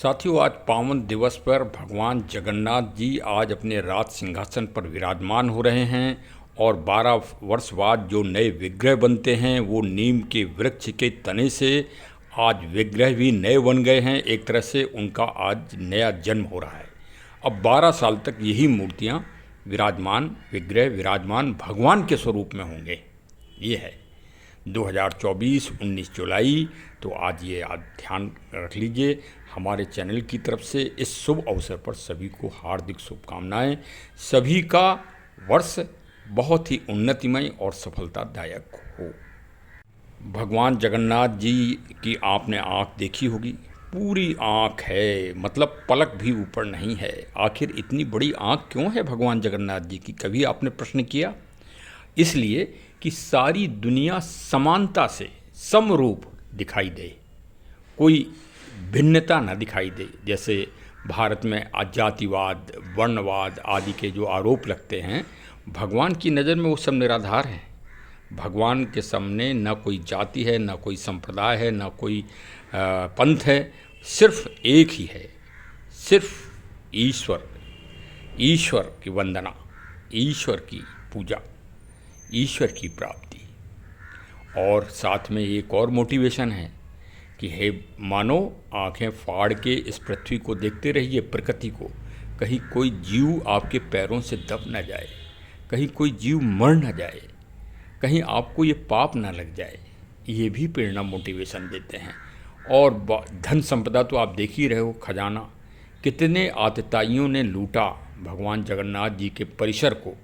साथियों, आज पावन दिवस पर भगवान जगन्नाथ जी आज अपने राज सिंहासन पर विराजमान हो रहे हैं और 12 वर्ष बाद जो नए विग्रह बनते हैं वो नीम के वृक्ष के तने से आज विग्रह भी नए बन गए हैं। एक तरह से उनका आज नया जन्म हो रहा है। अब 12 साल तक यही मूर्तियाँ विराजमान भगवान के स्वरूप में होंगे। ये है 2024 19 जुलाई। तो आज ये आप ध्यान रख लीजिए। हमारे चैनल की तरफ से इस शुभ अवसर पर सभी को हार्दिक शुभकामनाएं। सभी का वर्ष बहुत ही उन्नतिमय और सफलतादायक हो। भगवान जगन्नाथ जी की आपने आँख देखी होगी, पूरी आँख है, मतलब पलक भी ऊपर नहीं है। आखिर इतनी बड़ी आँख क्यों है भगवान जगन्नाथ जी की, कभी आपने प्रश्न किया? इसलिए कि सारी दुनिया समानता से समरूप दिखाई दे, कोई भिन्नता न दिखाई दे। जैसे भारत में जातिवाद, वर्णवाद आदि के जो आरोप लगते हैं, भगवान की नज़र में वो सब निराधार हैं। भगवान के सामने न कोई जाति है, न कोई संप्रदाय है, न कोई पंथ है, सिर्फ एक ही है, सिर्फ ईश्वर। ईश्वर की वंदना, ईश्वर की पूजा, ईश्वर की प्राप्ति। और साथ में एक और मोटिवेशन है कि हे मानो, आंखें फाड़ के इस पृथ्वी को देखते रहिए, प्रकृति को। कहीं कोई जीव आपके पैरों से दब न जाए, कहीं कोई जीव मर न जाए, कहीं आपको ये पाप ना लग जाए। ये भी प्रेरणा, मोटिवेशन देते हैं। और धन संपदा तो आप देख ही रहे हो, खजाना कितने आतताइयों ने लूटा भगवान जगन्नाथ जी के परिसर को,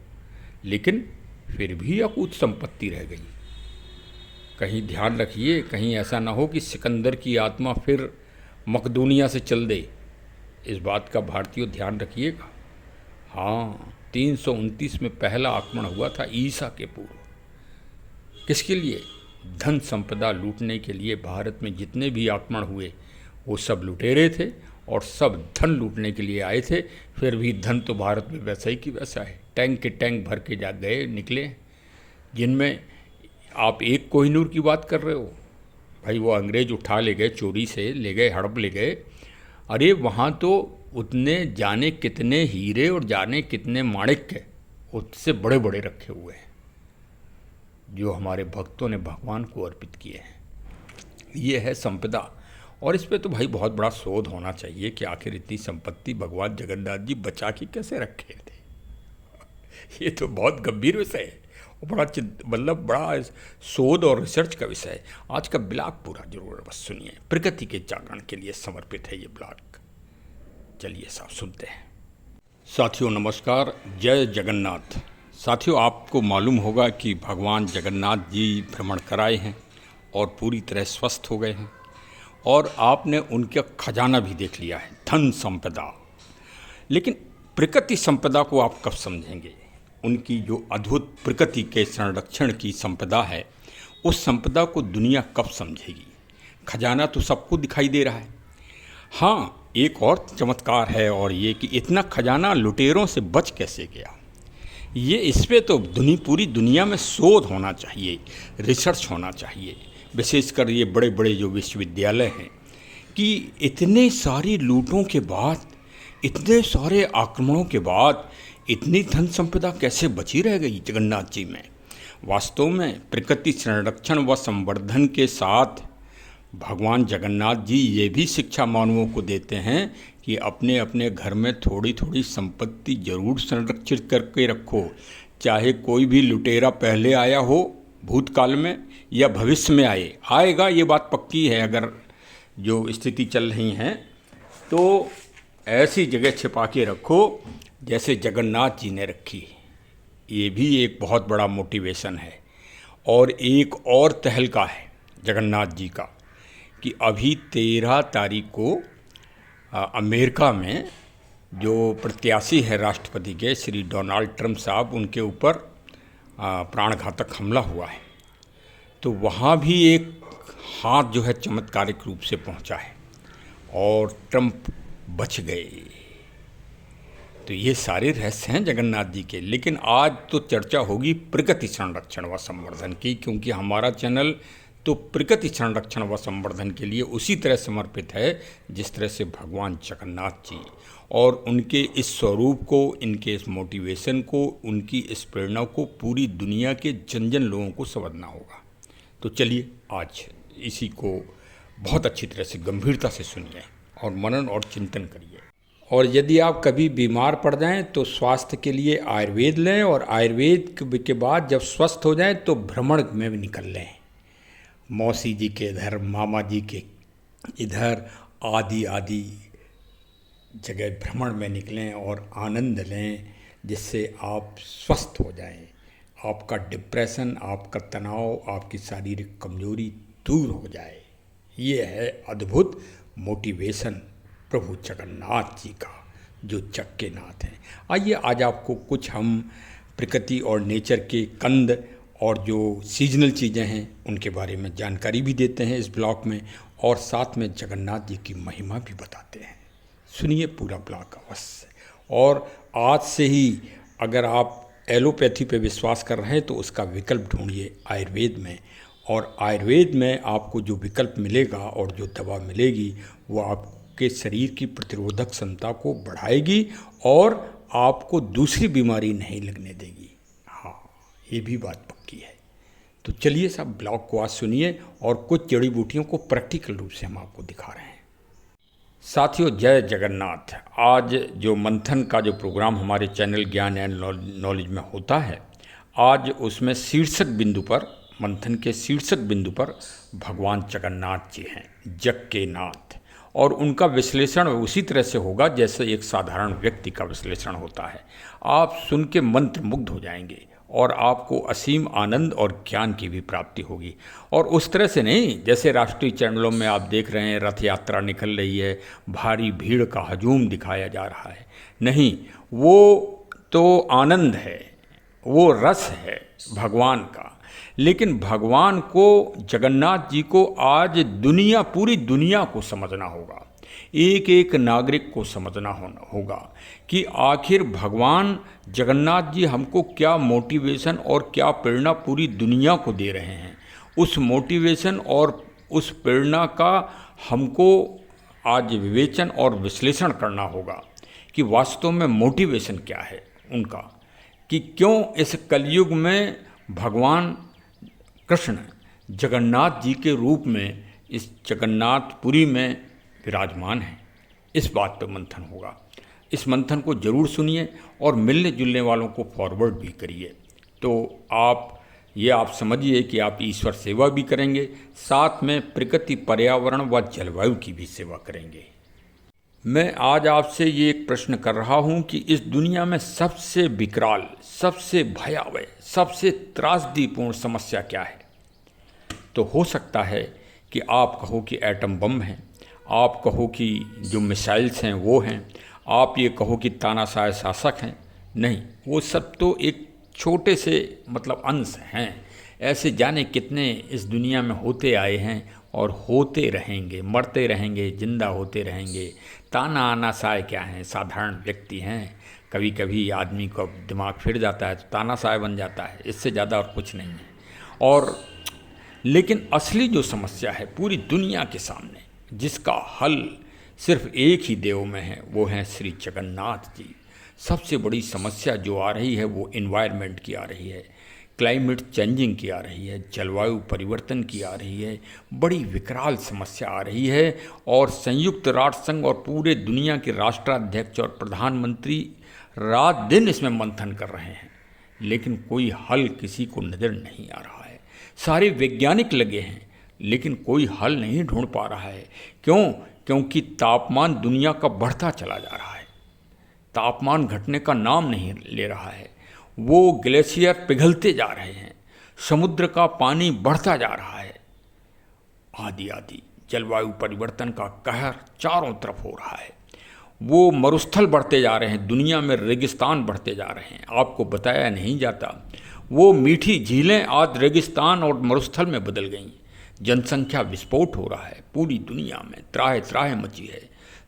लेकिन फिर भी अकूत संपत्ति रह गई। कहीं ध्यान रखिए, कहीं ऐसा ना हो कि सिकंदर की आत्मा फिर मकदूनिया से चल दे। इस बात का भारतीयों ध्यान रखिएगा। हाँ, 329 में पहला आक्रमण हुआ था ईसा के पूर्व। किसके लिए? धन संपदा लूटने के लिए। भारत में जितने भी आक्रमण हुए वो सब लुटेरे थे और सब धन लूटने के लिए आए थे। फिर भी धन तो भारत में वैसा ही कि वैसा है। टैंक के टैंक भर के जा गए निकले, जिनमें आप एक कोहिनूर की बात कर रहे हो भाई, वो अंग्रेज उठा ले गए, चोरी से ले गए, हड़प ले गए। अरे वहाँ तो उतने जाने कितने हीरे और जाने कितने माणिक्य उससे बड़े बड़े रखे हुए हैं, जो हमारे भक्तों ने भगवान को अर्पित किए हैं। ये है संपदा। और इस पे तो भाई बहुत बड़ा शोध होना चाहिए कि आखिर इतनी संपत्ति भगवान जगन्नाथ जी बचा के कैसे रखे थे। ये तो बहुत गंभीर विषय है और बड़ा शोध और रिसर्च का विषय है। आज का ब्लॉग पूरा जरूर बस सुनिए। प्रकृति के जागरण के लिए समर्पित है ये ब्लॉग। चलिए साहब सुनते हैं। साथियों नमस्कार, जय जगन्नाथ। साथियों, आपको मालूम होगा कि भगवान जगन्नाथ जी भ्रमण कराए हैं और पूरी तरह स्वस्थ हो गए हैं, और आपने उनका खजाना भी देख लिया है, धन संपदा। लेकिन प्रकृति संपदा को आप कब समझेंगे? उनकी जो अद्भुत प्रकृति के संरक्षण की संपदा है, उस संपदा को दुनिया कब समझेगी? खजाना तो सबको दिखाई दे रहा है। हाँ, एक और चमत्कार है, और ये कि इतना खजाना लुटेरों से बच कैसे गया। ये इस पे तो पूरी दुनिया में शोध होना चाहिए, रिसर्च होना चाहिए। विशेषकर ये बड़े बड़े जो विश्वविद्यालय हैं, कि इतने सारी लूटों के बाद, इतने सारे आक्रमणों के बाद इतनी धन संपदा कैसे बची रह गई जगन्नाथ जी में। वास्तव में प्रकृति संरक्षण व संवर्धन के साथ भगवान जगन्नाथ जी ये भी शिक्षा मानवों को देते हैं कि अपने अपने घर में थोड़ी थोड़ी संपत्ति जरूर संरक्षित करके रखो। चाहे कोई भी लुटेरा पहले आया हो भूतकाल में या भविष्य में आएगा, ये बात पक्की है। अगर जो स्थिति चल रही हैं तो ऐसी जगह छिपा के रखो जैसे जगन्नाथ जी ने रखी। ये भी एक बहुत बड़ा मोटिवेशन है। और एक और तहलका है जगन्नाथ जी का कि अभी 13 तारीख को अमेरिका में जो प्रत्याशी है राष्ट्रपति के, श्री डोनाल्ड ट्रंप साहब, उनके ऊपर प्राणघातक हमला हुआ है। तो वहाँ भी एक हाथ जो है चमत्कारिक रूप से पहुँचा है और ट्रंप बच गए। तो ये सारे रहस्य हैं जगन्नाथ जी के। लेकिन आज तो चर्चा होगी प्रकृति संरक्षण व संवर्धन की, क्योंकि हमारा चैनल तो प्रकृति संरक्षण व संवर्धन के लिए उसी तरह समर्पित है जिस तरह से भगवान जगन्नाथ जी, और उनके इस स्वरूप को, इनके इस मोटिवेशन को, उनकी इस प्रेरणा को पूरी दुनिया के जन जन लोगों को समझना होगा। तो चलिए आज इसी को बहुत अच्छी तरह से गंभीरता से सुनिए और मनन और चिंतन करिए। और यदि आप कभी बीमार पड़ जाएं तो स्वास्थ्य के लिए आयुर्वेद लें, और आयुर्वेद के बाद जब स्वस्थ हो जाएं तो भ्रमण में भी निकल लें। मौसी जी के इधर, मामा जी के इधर, आदि आदि जगह भ्रमण में निकलें और आनंद लें, जिससे आप स्वस्थ हो जाएं। आपका डिप्रेशन, आपका तनाव, आपकी शारीरिक कमजोरी दूर हो जाए। ये है अद्भुत मोटिवेशन प्रभु जगन्नाथ जी का, जो जग के नाथ हैं। आइए आज आपको कुछ हम प्रकृति और नेचर के कंद और जो सीजनल चीज़ें हैं उनके बारे में जानकारी भी देते हैं इस ब्लॉग में, और साथ में जगन्नाथ जी की महिमा भी बताते हैं। सुनिए पूरा ब्लॉग अवश्य। और आज से ही अगर आप एलोपैथी पे विश्वास कर रहे हैं तो उसका विकल्प ढूंढिए आयुर्वेद में, और आयुर्वेद में आपको जो विकल्प मिलेगा और जो दवा मिलेगी वो आपके शरीर की प्रतिरोधक क्षमता को बढ़ाएगी और आपको दूसरी बीमारी नहीं लगने देगी। हाँ, ये भी बात पक्की है। तो चलिए सब ब्लॉग को आज सुनिए, और कुछ जड़ी बूटियों को प्रैक्टिकल रूप से हम आपको दिखा रहे हैं। साथियों, जय जगन्नाथ। आज जो मंथन का जो प्रोग्राम हमारे चैनल ज्ञान एंड नॉलेज में होता है, आज उसमें शीर्षक बिंदु पर, मंथन के शीर्षक बिंदु पर भगवान जगन्नाथ जी हैं, जग के नाथ, और उनका विश्लेषण उसी तरह से होगा जैसे एक साधारण व्यक्ति का विश्लेषण होता है। आप सुन के मंत्रमुग्ध हो जाएंगे और आपको असीम आनंद और ज्ञान की भी प्राप्ति होगी। और उस तरह से नहीं जैसे राष्ट्रीय चैनलों में आप देख रहे हैं रथ यात्रा निकल रही है, भारी भीड़ का हजूम दिखाया जा रहा है। नहीं, वो तो आनंद है, वो रस है भगवान का। लेकिन भगवान को, जगन्नाथ जी को आज दुनिया, पूरी दुनिया को समझना होगा, एक एक नागरिक को समझना होगा कि आखिर भगवान जगन्नाथ जी हमको क्या मोटिवेशन और क्या प्रेरणा पूरी दुनिया को दे रहे हैं। उस मोटिवेशन और उस प्रेरणा का हमको आज विवेचन और विश्लेषण करना होगा कि वास्तव में मोटिवेशन क्या है उनका, कि क्यों इस कलयुग में भगवान कृष्ण जगन्नाथ जी के रूप में इस जगन्नाथपुरी में विराजमान है। इस बात पर मंथन होगा। इस मंथन को जरूर सुनिए और मिलने जुलने वालों को फॉरवर्ड भी करिए। तो आप समझिए कि आप ईश्वर सेवा भी करेंगे, साथ में प्रकृति, पर्यावरण व जलवायु की भी सेवा करेंगे। मैं आज आपसे ये एक प्रश्न कर रहा हूँ कि इस दुनिया में सबसे विकराल, सबसे भयावह, सबसे त्रासदीपूर्ण समस्या क्या है? तो हो सकता है कि आप कहो कि एटम बम है, आप कहो कि जो मिसाइल्स हैं वो हैं, आप ये कहो कि तानाशाह शासक हैं। नहीं, वो सब तो एक छोटे से अंश हैं। ऐसे जाने कितने इस दुनिया में होते आए हैं और होते रहेंगे, मरते रहेंगे, जिंदा होते रहेंगे। ताना आना साय क्या हैं? साधारण व्यक्ति हैं। कभी कभी आदमी को दिमाग फिर जाता है तो तानाशाह बन जाता है, इससे ज़्यादा और कुछ नहीं है। लेकिन असली जो समस्या है पूरी दुनिया के सामने, जिसका हल सिर्फ एक ही देव में है, वो है श्री जगन्नाथ जी। सबसे बड़ी समस्या जो आ रही है वो इन्वायरमेंट की आ रही है, क्लाइमेट चेंजिंग की आ रही है, जलवायु परिवर्तन की आ रही है। बड़ी विकराल समस्या आ रही है और संयुक्त राष्ट्र संघ और पूरे दुनिया के राष्ट्राध्यक्ष और प्रधानमंत्री रात दिन इसमें मंथन कर रहे हैं, लेकिन कोई हल किसी को नज़र नहीं आ रहा है। सारे वैज्ञानिक लगे हैं लेकिन कोई हल नहीं ढूंढ पा रहा है। क्यों? क्योंकि तापमान दुनिया का बढ़ता चला जा रहा है, तापमान घटने का नाम नहीं ले रहा है। वो ग्लेशियर पिघलते जा रहे हैं, समुद्र का पानी बढ़ता जा रहा है, आदि आदि। जलवायु परिवर्तन का कहर चारों तरफ हो रहा है। वो मरुस्थल बढ़ते जा रहे हैं, दुनिया में रेगिस्तान बढ़ते जा रहे हैं। आपको बताया नहीं जाता, वो मीठी झीलें आज रेगिस्तान और मरुस्थल में बदल गई। जनसंख्या विस्फोट हो रहा है, पूरी दुनिया में त्राहे त्राहे मची है।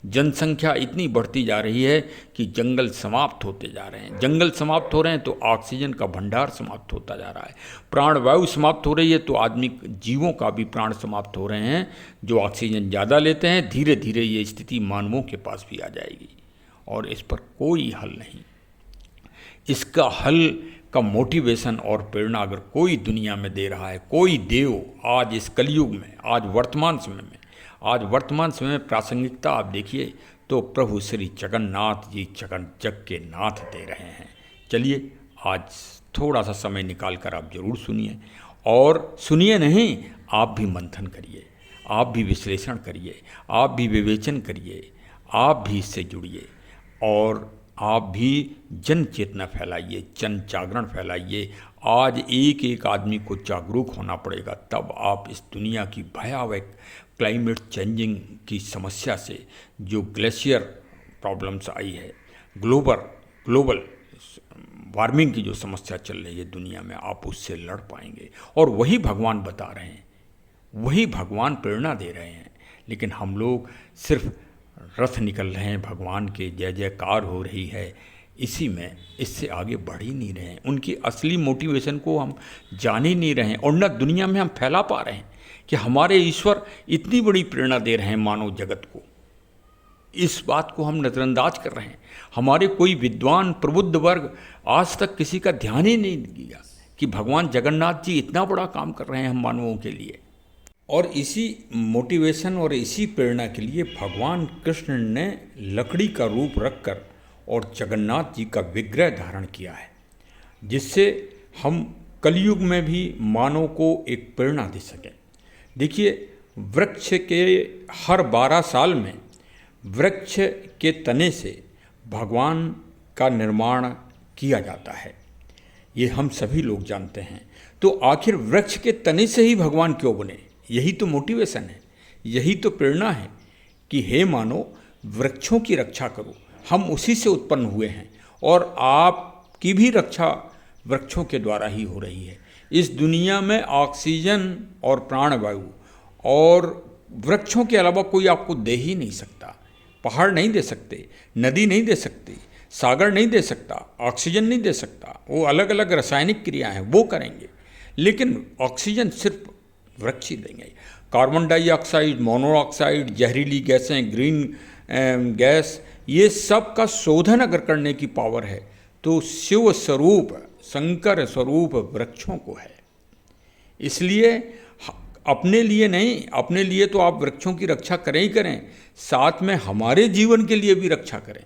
जनसंख्या इतनी बढ़ती जा रही है कि जंगल समाप्त होते जा रहे हैं। जंगल समाप्त हो रहे हैं तो ऑक्सीजन का भंडार समाप्त होता जा रहा है। प्राणवायु समाप्त हो रही है तो आदमी जीवों का भी प्राण समाप्त हो रहे हैं। जो ऑक्सीजन ज़्यादा लेते हैं, धीरे धीरे ये स्थिति मानवों के पास भी आ जाएगी और इस पर कोई हल नहीं। इसका हल का मोटिवेशन और प्रेरणा अगर कोई दुनिया में दे रहा है, कोई देव आज इस कलयुग में, आज वर्तमान समय में प्रासंगिकता आप देखिए तो प्रभु श्री जगन्नाथ जी जग के नाथ दे रहे हैं। चलिए आज थोड़ा सा समय निकाल कर आप जरूर सुनिए, और सुनिए नहीं, आप भी मंथन करिए, आप भी विश्लेषण करिए, आप भी विवेचन करिए, आप भी इससे जुड़िए और आप भी जन चेतना फैलाइए, जन जागरण फैलाइए। आज एक एक आदमी को जागरूक होना पड़ेगा, तब आप इस दुनिया की भयावह क्लाइमेट चेंजिंग की समस्या से, जो ग्लेशियर प्रॉब्लम्स आई है, ग्लोबल वार्मिंग की जो समस्या चल रही है दुनिया में, आप उससे लड़ पाएंगे। और वही भगवान बता रहे हैं, वही भगवान प्रेरणा दे रहे हैं, लेकिन हम लोग सिर्फ रथ निकल रहे हैं भगवान के, जय जयकार हो रही है, इसी में इससे आगे बढ़ ही नहीं रहे हैं। उनकी असली मोटिवेशन को हम जान ही नहीं रहे हैं और न दुनिया में हम फैला पा रहे हैं कि हमारे ईश्वर इतनी बड़ी प्रेरणा दे रहे हैं मानव जगत को। इस बात को हम नज़रअंदाज कर रहे हैं। हमारे कोई विद्वान प्रबुद्ध वर्ग आज तक किसी का ध्यान ही नहीं दिया कि भगवान जगन्नाथ जी इतना बड़ा काम कर रहे हैं हम मानवों के लिए। और इसी मोटिवेशन और इसी प्रेरणा के लिए भगवान कृष्ण ने लकड़ी का रूप रखकर और जगन्नाथ जी का विग्रह धारण किया है, जिससे हम कलयुग में भी मानव को एक प्रेरणा दे सकें। देखिए, वृक्ष के हर 12 साल में वृक्ष के तने से भगवान का निर्माण किया जाता है, ये हम सभी लोग जानते हैं। तो आखिर वृक्ष के तने से ही भगवान क्यों बने? यही तो मोटिवेशन है, यही तो प्रेरणा है कि हे मानो, वृक्षों की रक्षा करो। हम उसी से उत्पन्न हुए हैं और आपकी भी रक्षा वृक्षों के द्वारा ही हो रही है। इस दुनिया में ऑक्सीजन और प्राणवायु और वृक्षों के अलावा कोई आपको दे ही नहीं सकता। पहाड़ नहीं दे सकते, नदी नहीं दे सकती, सागर नहीं दे सकता, ऑक्सीजन नहीं दे सकता। वो अलग अलग रासायनिक क्रियाएं हैं वो करेंगे, लेकिन ऑक्सीजन सिर्फ वृक्ष ही देंगे। कार्बन डाइऑक्साइड, मोनोऑक्साइड, जहरीली गैसें, ग्रीन गैस, ये सब का शोधन अगर करने की पावर है तो शिव स्वरूप, शंकर स्वरूप वृक्षों को है। इसलिए अपने लिए नहीं, अपने लिए तो आप वृक्षों की रक्षा करें ही करें, साथ में हमारे जीवन के लिए भी रक्षा करें।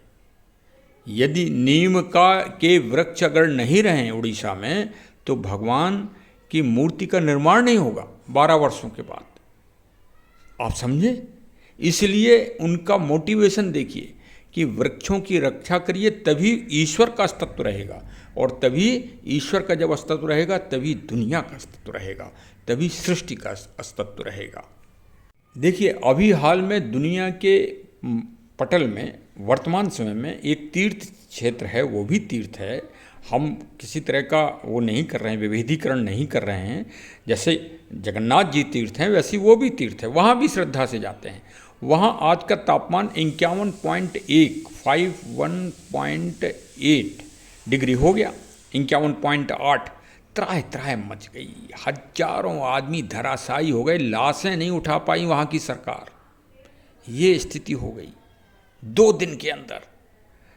यदि नीम के वृक्ष अगर नहीं रहें उड़ीसा में तो भगवान की मूर्ति का निर्माण नहीं होगा 12 वर्षों के बाद। आप समझे? इसलिए उनका मोटिवेशन देखिए कि वृक्षों की रक्षा करिए, तभी ईश्वर का अस्तित्व रहेगा, और तभी ईश्वर का जब अस्तित्व रहेगा तभी दुनिया का अस्तित्व रहेगा, तभी सृष्टि का अस्तित्व रहेगा। देखिए, अभी हाल में दुनिया के पटल में वर्तमान समय में एक तीर्थ क्षेत्र है, वो भी तीर्थ है। हम किसी तरह का वो नहीं कर रहे हैं, विभेदीकरण नहीं कर रहे हैं। जैसे जगन्नाथ जी तीर्थ हैं वैसे वो भी तीर्थ है, वहाँ भी श्रद्धा से जाते हैं। वहाँ आज का तापमान 51.8 डिग्री हो गया, 51.8। त्राह त्राह मच गई, हजारों आदमी धराशायी हो गए, लाशें नहीं उठा पाई वहाँ की सरकार। ये स्थिति हो गई 2 दिन के अंदर।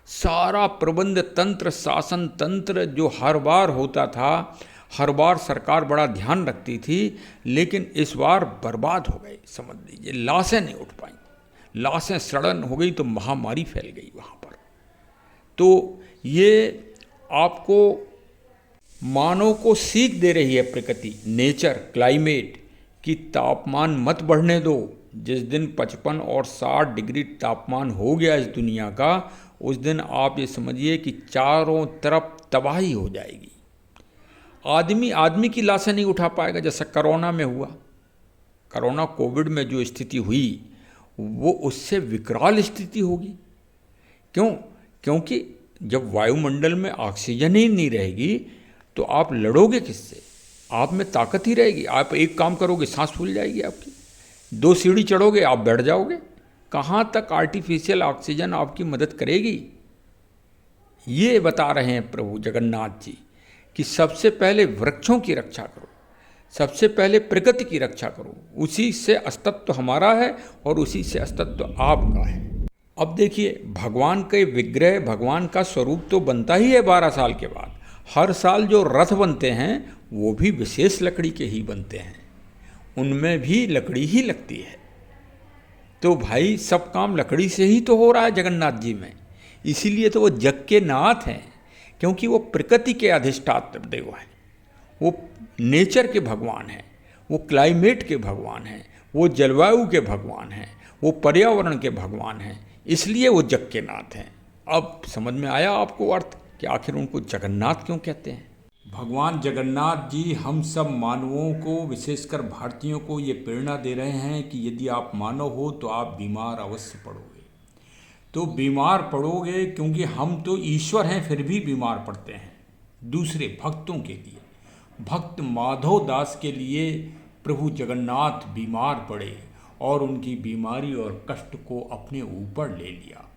सारा प्रबंध तंत्र, शासन तंत्र जो हर बार होता था, हर बार सरकार बड़ा ध्यान रखती थी, लेकिन इस बार बर्बाद हो गए। समझ लीजिए, लाशें नहीं उठ पाई, लाशें सड़न हो गई तो महामारी फैल गई वहाँ पर। तो ये आपको मानव को सीख दे रही है प्रकृति, नेचर, क्लाइमेट, कि तापमान मत बढ़ने दो। जिस दिन 55 और 60 डिग्री तापमान हो गया इस दुनिया का, उस दिन आप ये समझिए कि चारों तरफ तबाही हो जाएगी। आदमी की लाशें नहीं उठा पाएगा, जैसा कोरोना में हुआ। कोरोना कोविड में जो स्थिति हुई वो उससे विकराल स्थिति होगी। क्यों? क्योंकि जब वायुमंडल में ऑक्सीजन ही नहीं रहेगी तो आप लड़ोगे किससे? आप में ताकत ही रहेगी। आप एक काम करोगे, सांस फूल जाएगी आपकी। 2 सीढ़ी चढ़ोगे, आप बैठ जाओगे। कहाँ तक आर्टिफिशियल ऑक्सीजन आपकी मदद करेगी? ये बता रहे हैं प्रभु जगन्नाथ जी कि सबसे पहले वृक्षों की रक्षा करो, सबसे पहले प्रकृति की रक्षा करो, उसी से अस्तित्व हमारा है और उसी से अस्तित्व आपका है। अब देखिए, भगवान के विग्रह, भगवान का स्वरूप तो बनता ही है 12 साल के बाद। हर साल जो रथ बनते हैं वो भी विशेष लकड़ी के ही बनते हैं, उनमें भी लकड़ी ही लगती है। तो भाई सब काम लकड़ी से ही तो हो रहा है जगन्नाथ जी में, इसीलिए तो वो जग के नाथ हैं, क्योंकि वो प्रकृति के अधिष्ठात्र देव हैं, वो नेचर के भगवान हैं, वो क्लाइमेट के भगवान हैं, वो जलवायु के भगवान हैं, वो पर्यावरण के भगवान हैं, इसलिए वो जग के नाथ हैं। अब समझ में आया आपको अर्थ कि आखिर उनको जगन्नाथ क्यों कहते हैं? भगवान जगन्नाथ जी हम सब मानवों को, विशेषकर भारतीयों को ये प्रेरणा दे रहे हैं कि यदि आप मानव हो तो आप बीमार अवश्य पड़ोगे। तो बीमार पड़ोगे क्योंकि हम तो ईश्वर हैं, फिर भी बीमार पड़ते हैं। दूसरे भक्तों के लिए, भक्त माधव दास के लिए प्रभु जगन्नाथ बीमार पड़े और उनकी बीमारी और कष्ट को अपने ऊपर ले लिया,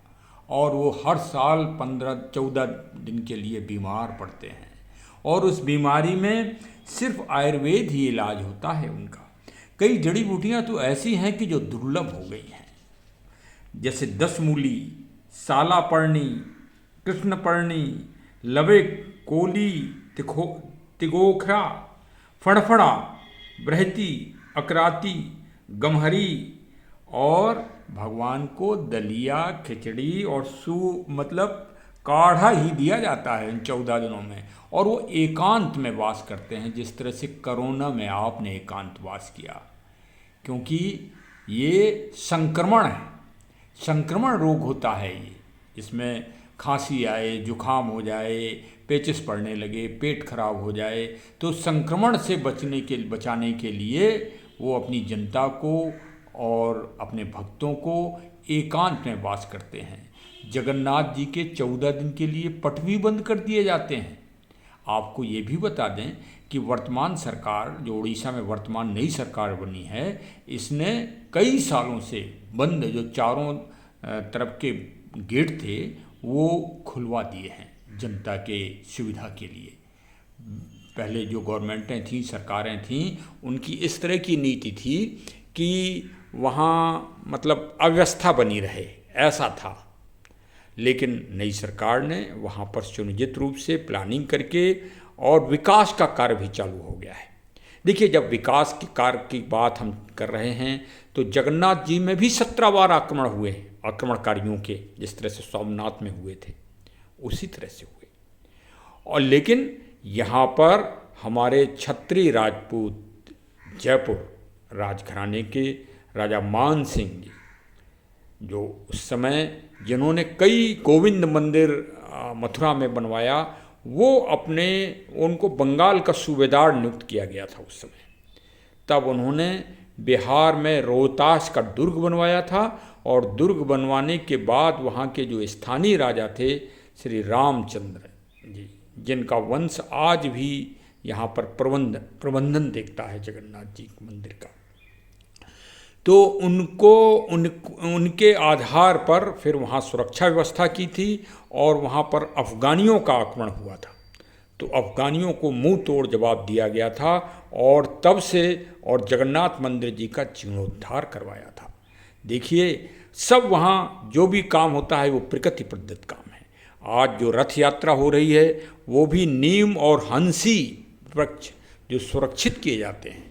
और वो हर साल 15-14 दिन के लिए बीमार पड़ते हैं, और उस बीमारी में सिर्फ आयुर्वेद ही इलाज होता है उनका। कई जड़ी बूटियाँ तो ऐसी हैं कि जो दुर्लभ हो गई हैं, जैसे 10 मूली, सालापर्णी, कृष्णपर्णी, लवे, कोली, तिगोखरा, फड़फड़ा, बृहति, अकराती, गमहरी, और भगवान को दलिया, खिचड़ी और मतलब काढ़ा ही दिया जाता है इन 14 दिनों में, और वो एकांत में वास करते हैं, जिस तरह से कोरोना में आपने एकांत वास किया, क्योंकि ये संक्रमण है, संक्रमण रोग होता है ये। इसमें खांसी आए, जुखाम हो जाए, पेचिस पड़ने लगे, पेट खराब हो जाए, तो संक्रमण से बचाने के लिए वो अपनी जनता को और अपने भक्तों को एकांत में वास करते हैं। जगन्नाथ जी के 14 दिन के लिए पट भी बंद कर दिए जाते हैं। आपको ये भी बता दें कि वर्तमान सरकार, जो उड़ीसा में वर्तमान नई सरकार बनी है, इसने कई सालों से बंद जो चारों तरफ के गेट थे वो खुलवा दिए हैं जनता के सुविधा के लिए। पहले जो गवर्नमेंटें थीं, सरकारें थीं, उनकी इस तरह की नीति थी कि वहाँ मतलब अव्यवस्था बनी रहे, ऐसा था। लेकिन नई सरकार ने वहाँ पर सुनिश्चित रूप से प्लानिंग करके और विकास का कार्य भी चालू हो गया है। देखिए, जब विकास के कार्य की बात हम कर रहे हैं तो जगन्नाथ जी में भी 17 बार आक्रमण हुए, आक्रमणकारियों के, जिस तरह से सोमनाथ में हुए थे उसी तरह से हुए। और लेकिन यहाँ पर हमारे क्षत्रिय राजपूत जयपुर राजघराने के राजा मान सिंह जी, जो उस समय जिन्होंने कई गोविंद मंदिर मथुरा में बनवाया, वो उनको बंगाल का सूबेदार नियुक्त किया गया था उस समय। तब उन्होंने बिहार में रोहतास का दुर्ग बनवाया था, और दुर्ग बनवाने के बाद वहाँ के जो स्थानीय राजा थे श्री रामचंद्र जी, जिनका वंश आज भी यहाँ पर प्रबंधन देखता है जगन्नाथ जी मंदिर का, तो उनके आधार पर फिर वहाँ सुरक्षा व्यवस्था की थी, और वहाँ पर अफ़गानियों का आक्रमण हुआ था, तो अफ़गानियों को मुंह तोड़ जवाब दिया गया था, और तब से और जगन्नाथ मंदिर जी का जीर्णोद्धार करवाया था। देखिए, सब वहाँ जो भी काम होता है वो प्रकृति प्रदत्त काम है। आज जो रथ यात्रा हो रही है वो भी नीम और हंसी वृक्ष जो सुरक्षित किए जाते हैं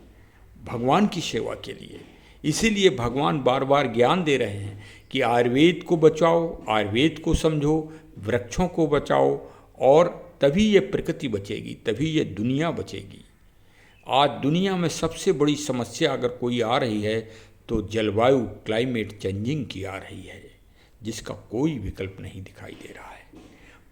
भगवान की सेवा के लिए। इसीलिए भगवान बार बार ज्ञान दे रहे हैं कि आयुर्वेद को बचाओ, आयुर्वेद को समझो, वृक्षों को बचाओ, और तभी ये प्रकृति बचेगी, तभी ये दुनिया बचेगी। आज दुनिया में सबसे बड़ी समस्या अगर कोई आ रही है तो जलवायु, क्लाइमेट चेंजिंग की आ रही है, जिसका कोई विकल्प नहीं दिखाई दे रहा है।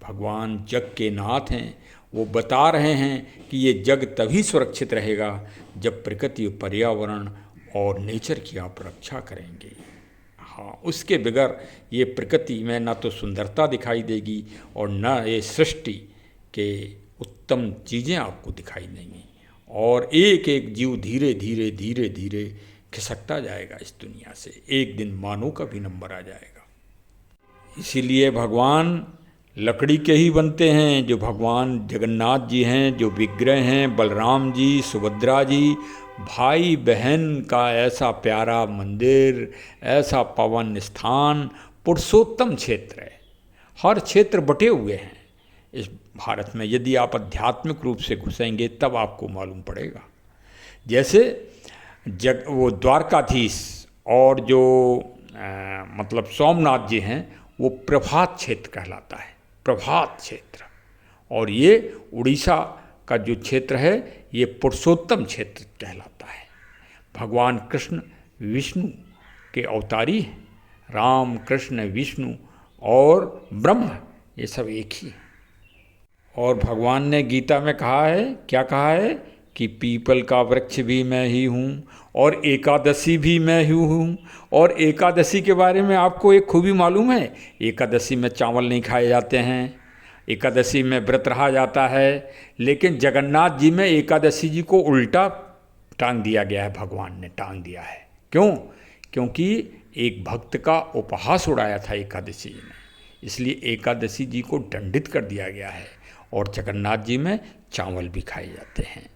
भगवान जग के नाथ हैं, वो बता रहे हैं कि ये जग तभी सुरक्षित रहेगा जब प्रकृति, पर्यावरण और नेचर की आप रक्षा करेंगे। हाँ, उसके बगैर ये प्रकृति में ना तो सुंदरता दिखाई देगी और ना ये सृष्टि के उत्तम चीज़ें आपको दिखाई देंगी, और एक एक जीव धीरे धीरे धीरे धीरे खिसकता जाएगा इस दुनिया से, एक दिन मानव का भी नंबर आ जाएगा। इसीलिए भगवान लकड़ी के ही बनते हैं। जो भगवान जगन्नाथ जी हैं, जो विग्रह हैं, बलराम जी, सुभद्रा जी, भाई बहन का ऐसा प्यारा मंदिर, ऐसा पावन स्थान, पुरुषोत्तम क्षेत्र है। हर क्षेत्र बटे हुए हैं इस भारत में। यदि आप आध्यात्मिक रूप से घुसेंगे तब आपको मालूम पड़ेगा। जैसे वो द्वारकाधीश और जो मतलब सोमनाथ जी हैं, वो प्रभात क्षेत्र कहलाता है, प्रभात क्षेत्र। और ये उड़ीसा का जो क्षेत्र है, ये पुरुषोत्तम क्षेत्र कहलाता है। भगवान कृष्ण विष्णु के अवतारी हैं। राम, कृष्ण, विष्णु और ब्रह्म, ये सब एक ही हैं। और भगवान ने गीता में कहा है, क्या कहा है कि पीपल का वृक्ष भी मैं ही हूँ और एकादशी भी मैं ही हूँ। और एकादशी के बारे में आपको एक खूबी मालूम है? एकादशी में चावल नहीं खाए जाते हैं, एकादशी में व्रत रहा जाता है। लेकिन जगन्नाथ जी में एकादशी जी को उल्टा टांग दिया गया है, भगवान ने टांग दिया है। क्यों? क्योंकि एक भक्त का उपहास उड़ाया था एकादशी जी ने, इसलिए एकादशी जी को दंडित कर दिया गया है। और जगन्नाथ जी में चावल भी खाए जाते हैं।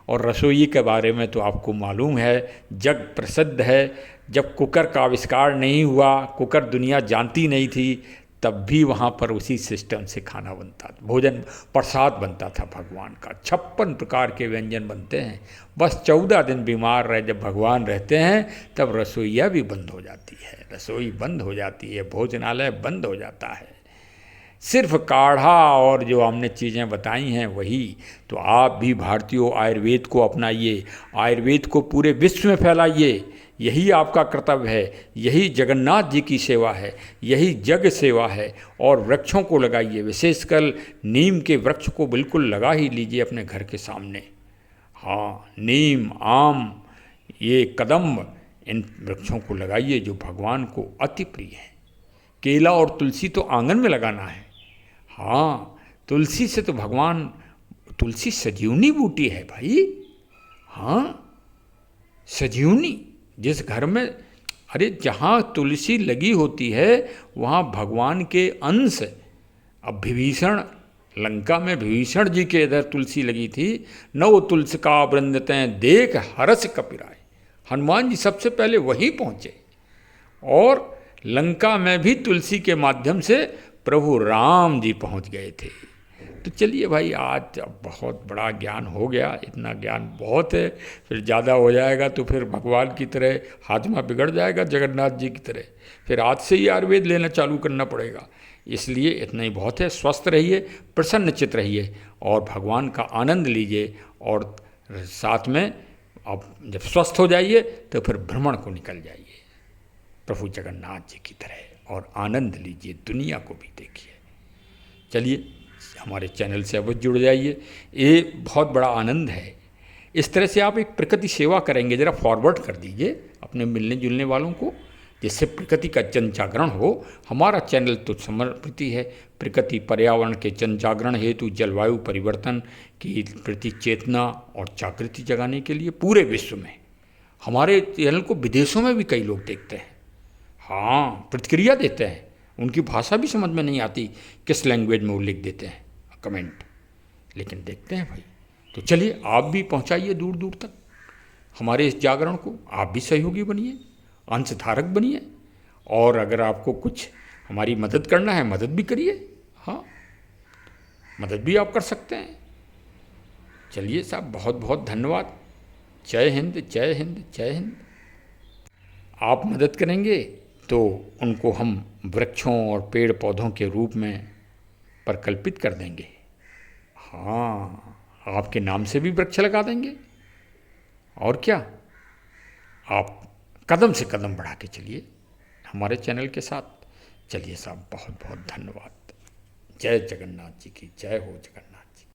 और रसोई के बारे में तो आपको मालूम है, जग प्रसिद्ध है। जब कुकर का आविष्कार नहीं हुआ, कुकर दुनिया जानती नहीं थी, तब भी वहाँ पर उसी सिस्टम से खाना बनता था, भोजन प्रसाद बनता था भगवान का। 56 प्रकार के व्यंजन बनते हैं। बस 14 दिन बीमार रहे जब भगवान रहते हैं, तब रसोईया भी बंद हो जाती है, रसोई बंद हो जाती है, भोजनालय बंद हो जाता है। सिर्फ काढ़ा और जो हमने चीज़ें बताई हैं वही। तो आप भी भारतीयों आयुर्वेद को अपनाइए, आयुर्वेद को पूरे विश्व में फैलाइए। यही आपका कर्तव्य है, यही जगन्नाथ जी की सेवा है, यही जग सेवा है। और वृक्षों को लगाइए, विशेषकर नीम के वृक्ष को बिल्कुल लगा ही लीजिए अपने घर के सामने। हाँ, नीम, आम, ये कदम्ब, इन वृक्षों को लगाइए जो भगवान को अति प्रिय है। केला और तुलसी तो आंगन में लगाना है। हाँ, तुलसी से तो भगवान, तुलसी सजीवनी बूटी है भाई। हाँ, सजीवनी। जिस घर में, अरे जहाँ तुलसी लगी होती है वहाँ भगवान के अंश। अब विभीषण, लंका में विभीषण जी के इधर तुलसी लगी थी। नव तुलसी का वृंदते देख हरस कपिराय। हनुमान जी सबसे पहले वहीं पहुँचे। और लंका में भी तुलसी के माध्यम से प्रभु राम जी पहुंच गए थे। तो चलिए भाई, आज अब बहुत बड़ा ज्ञान हो गया, इतना ज्ञान बहुत है। फिर ज़्यादा हो जाएगा तो फिर भगवान की तरह हाजमा बिगड़ जाएगा, जगन्नाथ जी की तरह। फिर आज से ही आयुर्वेद लेना चालू करना पड़ेगा। इसलिए इतना ही बहुत है। स्वस्थ रहिए, प्रसन्नचित्त रहिए और भगवान का आनंद लीजिए। और साथ में अब जब स्वस्थ हो जाइए तो फिर भ्रमण को निकल जाइए प्रभु जगन्नाथ जी की तरह, और आनंद लीजिए, दुनिया को भी देखिए। चलिए, हमारे चैनल से अवश्य जुड़ जाइए, ये बहुत बड़ा आनंद है। इस तरह से आप एक प्रकृति सेवा करेंगे, ज़रा फॉरवर्ड कर दीजिए अपने मिलने जुलने वालों को, जिससे प्रकृति का जन जागरण हो। हमारा चैनल तो समर्पित है प्रकृति पर्यावरण के जन जागरण हेतु, जलवायु परिवर्तन की प्रति चेतना और जागृति जगाने के लिए पूरे विश्व में। हमारे चैनल को विदेशों में भी कई लोग देखते हैं। हाँ, प्रतिक्रिया देते हैं। उनकी भाषा भी समझ में नहीं आती, किस लैंग्वेज में वो लिख देते हैं कमेंट, लेकिन देखते हैं भाई। तो चलिए, आप भी पहुंचाइए दूर दूर तक हमारे इस जागरण को। आप भी सहयोगी बनिए, अंशधारक बनिए। और अगर आपको कुछ हमारी मदद करना है, मदद भी करिए। हाँ, मदद भी आप कर सकते हैं। चलिए साहब, बहुत बहुत धन्यवाद। जय हिंद, जय हिंद, जय हिंद। आप मदद करेंगे तो उनको हम वृक्षों और पेड़ पौधों के रूप में परिकल्पित कर देंगे। हाँ, आपके नाम से भी वृक्ष लगा देंगे। और क्या, आप कदम से कदम बढ़ा के चलिए हमारे चैनल के साथ। चलिए साहब, बहुत बहुत धन्यवाद। जय जगन्नाथ जी की जय हो। जगन्नाथ।